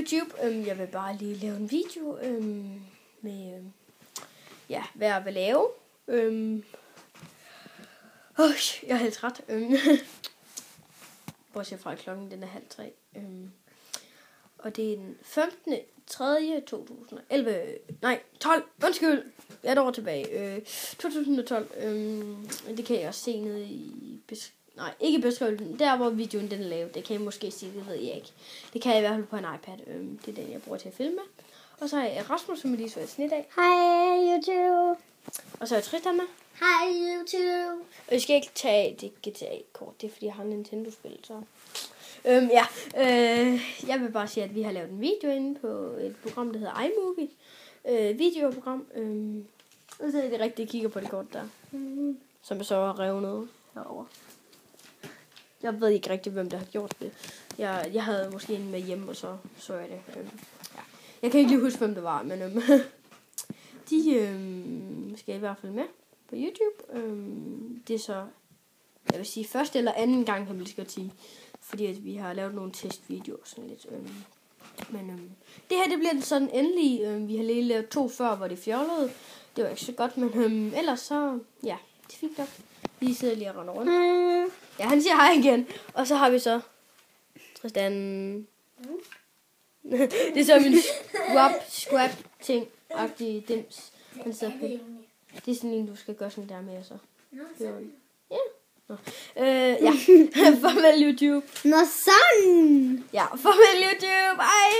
YouTube. Jeg vil bare lige lave en video med hvad jeg vil lave. Jeg er helt træt. Bortset fra klokken, den er 2:30. Og det er den 15.3.2011. Nej, 12. Undskyld. Jeg er et år tilbage. 2012. Det kan jeg også se nede i ikke beskrivelsen. Der hvor videoen den er lavet. Det kan jeg måske se, det ved jeg ikke. Det kan jeg i hvert fald på en iPad. Det er den jeg bruger til at filme. Og så har jeg Rasmus, som er lige så et snit af. Hej YouTube. Og så er jeg Tristan med. Hej YouTube. Og jeg skal ikke tage det GTA-kort. Det er fordi jeg har Nintendo-spil. Så jeg vil bare sige, at vi har lavet en video inde på et program, der hedder iMovie. Videoprogram. Og så er det rigtigt, jeg kigger på det kort der. Som jeg så har revnet herovre. Jeg ved ikke rigtig, hvem der har gjort det. Jeg havde måske en med hjemme, og så jeg det. Jeg kan ikke lige huske, hvem det var, men de skal i hvert fald med på YouTube. Det er så, jeg vil sige, første eller anden gang, kan man lige godt sige. Fordi at vi har lavet nogle testvideoer sådan lidt. Men det her, det bliver sådan endelig. Vi har lige lavet 2 før, hvor det fjollede. Det var ikke så godt, men ellers så, det fik nok. Vi sidder lige og render rundt. Ja, han siger hej igen. Og så har vi så Tristan. Det er så min squat ting agtig dims. Det er sådan en, du skal gøre sådan der med så. Farvel YouTube. Nå sådan. Ja, farvel YouTube. Hej.